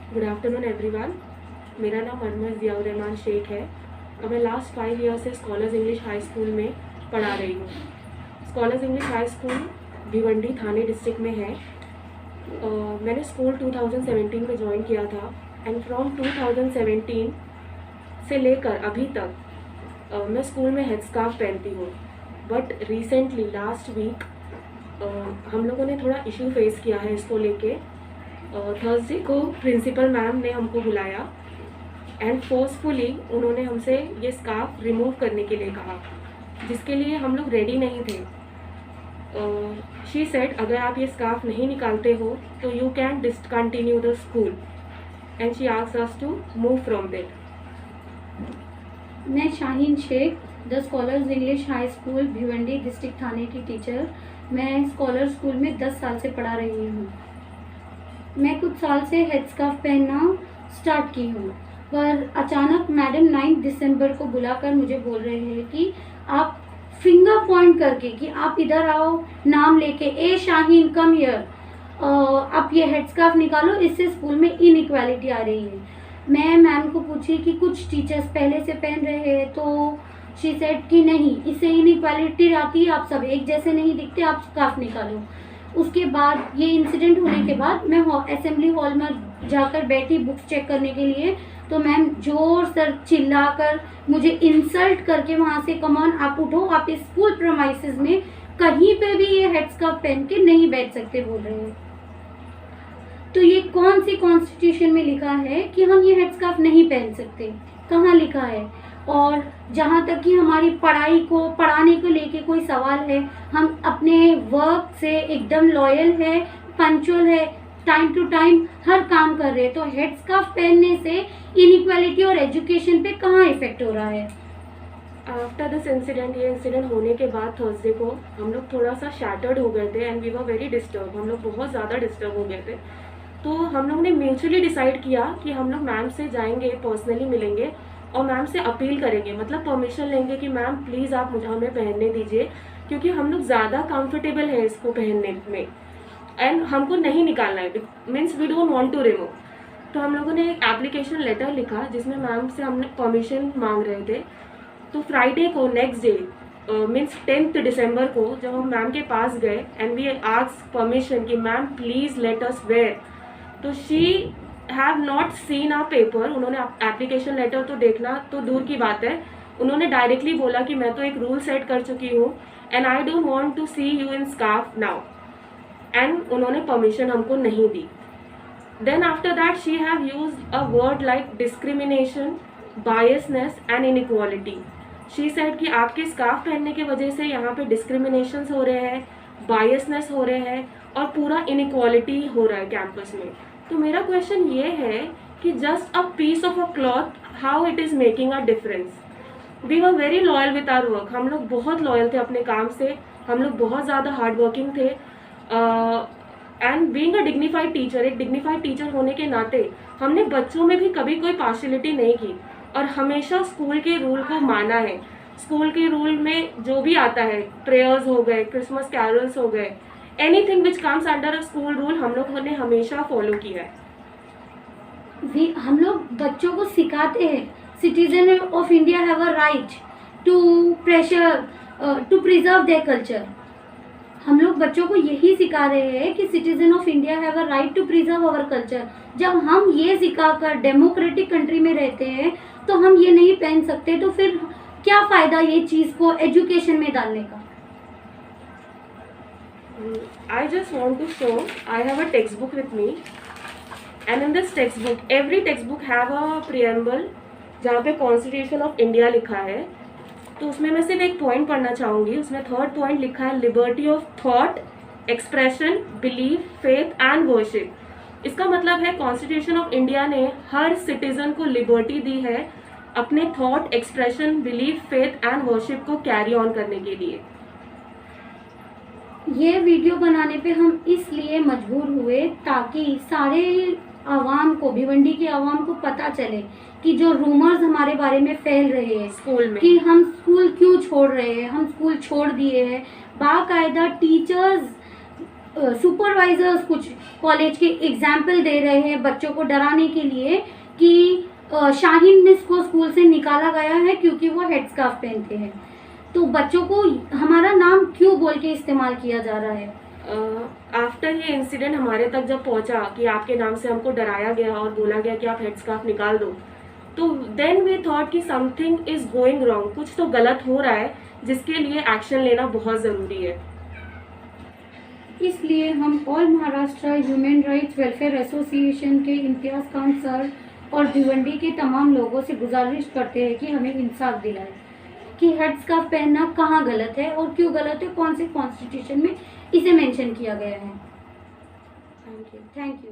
Good afternoon everyone. मेरा नाम अनवर ज़ियाउर रहमान शेख है और मैं लास्ट 5 ईयर से स्कॉलर्स इंग्लिश हाई स्कूल में पढ़ा रही हूँ। Scholars English High School Bhiwandi Thane district में है। मैंने स्कूल 2017 में ज्वाइन किया था एंड फ्रॉम 2017 से लेकर अभी तक मैं स्कूल में हेड स्कार्फ पहनती हूँ। बट रिसेंटली लास्ट वीक हम लोगों ने थोड़ा इशू फेस किया है इसको लेके। थर्सडे को प्रिंसिपल मैम ने हमको बुलाया एंड फोर्सफुली उन्होंने हमसे ये स्कार्फ रिमूव करने के लिए कहा, जिसके लिए हम लोग रेडी नहीं थे। शी सेड अगर आप ये स्कार्फ नहीं निकालते हो तो you can discontinue the school and she asked us to move from that. मैं Shaheen Shaikh, the Scholars English High School Bhiwandi district Thane की टीचर। मैं स्कॉलर स्कूल में 10 साल से पढ़ा रही हूँ। मैं कुछ साल से हेड स्कार्फ पहनना स्टार्ट की हूँ, पर अचानक मैडम 9 दिसंबर को बुलाकर मुझे बोल रहे हैं कि आप फिंगर पॉइंट करके कि आप इधर आओ, नाम लेके ए शाहीन कम हियर, आप ये हेड स्कार्फ निकालो, इससे स्कूल में इनइक्वालिटी आ रही है। मैं मैम को पूछी कि कुछ टीचर्स पहले से पहन रहे हैं, तो शी सेड कि नहीं, इससे इनइक्वालिटी आती है, आप सब एक जैसे नहीं दिखते, आप स्कार्फ निकालो। उसके बाद ये इंसिडेंट होने के बाद मैं असेंबली हॉल में जाकर बैठी बुक्स चेक करने के लिए, तो मैम जोर से चिल्लाकर मुझे इंसल्ट करके वहाँ से कमान आप उठो, आप इस स्कूल प्रीमाइसेस में कहीं पे भी ये हेड स्कार्फ पहन के नहीं बैठ सकते बोल रहे हैं। तो ये कौन सी कॉन्स्टिट्यूशन में लिखा है कि हम ये हेड स्कार्फ नहीं पहन सकते? कहाँ लिखा है? और जहाँ तक कि हमारी पढ़ाई को पढ़ाने को लेके कोई सवाल है, हम अपने वर्क से एकदम लॉयल है, पंक्चुअल है, टाइम टू टाइम हर काम कर रहे हैं, तो हेड स्कार्फ पहनने से इनइक्वालिटी और एजुकेशन पे कहाँ इफेक्ट हो रहा है? आफ्टर दिस इंसिडेंट, ये इंसिडेंट होने के बाद थर्सडे को हम लोग थोड़ा सा शैटर्ड हो गए थे and we were very disturb. हम लोग बहुत ज़्यादा डिस्टर्ब हो गए थे। तो हम लोग ने म्यूचुअली डिसाइड किया कि हम लोग मैम से जाएंगे, पर्सनली मिलेंगे और मैम से अपील करेंगे, मतलब परमिशन लेंगे कि मैम प्लीज़ आप मुझे हमें पहनने दीजिए, क्योंकि हम लोग ज़्यादा कंफर्टेबल है इसको पहनने में एंड हमको नहीं निकालना है, means we don't want to remove. तो हम लोगों ने एक एप्लीकेशन लेटर लिखा जिसमें मैम से हमने परमिशन मांग रहे थे। तो फ्राइडे को नेक्स्ट डे मीन्स 10 दिसंबर को जब हम मैम के पास गए एंड वी आस्क्ड परमिशन कि ma'am please let us wear, तो she have not seen our paper. उन्होंने एप्लीकेशन लेटर तो देखना तो दूर की बात है, उन्होंने डायरेक्टली बोला कि मैं तो एक रूल सेट कर चुकी हूँ and I don't want to see you in scarf now, and उन्होंने परमिशन हमको नहीं दी। Then after that she have used a word like discrimination, biasness and inequality. She said कि आपके स्कार्फ पहनने की वजह से यहाँ पे डिस्क्रिमिनेशंस हो रहे हैं, बायसनेस हो रहे हैं और पूरा इनइक्वालिटी हो रहा है कैंपस में। तो मेरा क्वेश्चन ये है कि just a piece of a cloth, how it is making a difference? We were very loyal with our work. हम लोग बहुत लॉयल थे अपने काम से, हम लोग बहुत ज़्यादा हार्ड वर्किंग थे and being a dignified teacher, एक डिग्निफाइड टीचर होने के नाते हमने बच्चों में भी कभी कोई पार्शियलिटी नहीं की और हमेशा स्कूल के रूल को माना है। स्कूल के रूल में जो भी आता है, प्रेयर्स हो गए, क्रिसमस कैरल्स हो गए, anything which comes under a school rule, हम लोगों ने हमेशा फॉलो किया है। हम लोग बच्चों को सिखाते हैं citizen of India have a right to preserve their culture. हम लोग बच्चों को यही सिखा रहे हैं कि citizen of India have a right to preserve our culture. जब हम ये सिखाकर डेमोक्रेटिक कंट्री में रहते हैं तो हम ये नहीं पहन सकते, तो फिर क्या फ़ायदा ये चीज़ को एजुकेशन में डालने का? I just want to show, I have a textbook with me and in this textbook, every textbook have a preamble जहाँ पे कॉन्स्टिट्यूशन ऑफ इंडिया लिखा है। तो उसमें मैं सिर्फ एक पॉइंट पढ़ना चाहूँगी। उसमें थर्ड पॉइंट लिखा है liberty of thought, expression, belief, faith and worship. इसका मतलब है कॉन्स्टिट्यूशन ऑफ इंडिया ने हर सिटीजन को लिबर्टी दी है अपने thought, expression, belief, faith and worship को कैरी ऑन करने के लिए। ये वीडियो बनाने पे हम इसलिए मजबूर हुए ताकि सारे आवाम को, भिवंडी के आवाम को पता चले कि जो रूमर्स हमारे बारे में फैल रहे हैं स्कूल में कि हम स्कूल क्यों छोड़ रहे हैं, हम स्कूल छोड़ दिए हैं। बाकायदा टीचर्स सुपरवाइजर्स कुछ कॉलेज के एग्जाम्पल दे रहे हैं बच्चों को डराने के लिए कि शाहीन मिस को स्कूल से निकाला गया है क्योंकि वो हेड स्कार्फ पहनते हैं। तो बच्चों को हमारा नाम क्यों बोल के इस्तेमाल किया जा रहा है? आफ्टर ये इंसिडेंट हमारे तक जब पहुंचा कि आपके नाम से हमको डराया गया और बोला गया कि आप हेड स्कार्फ निकाल दो, तो देन वी थॉट कि समथिंग इज गोइंग रॉन्ग, कुछ तो गलत हो रहा है जिसके लिए एक्शन लेना बहुत ज़रूरी है। इसलिए हम all Maharashtra human rights welfare association के इम्तियाज़ खान सर और भिवंडी के तमाम लोगों से गुजारिश करते हैं कि हमें इंसाफ दिलाए कि हेड स्कार्फ पहनना कहाँ गलत है और क्यों गलत है, कौन से कॉन्स्टिट्यूशन में इसे मेंशन किया गया है। Thank you. Thank you.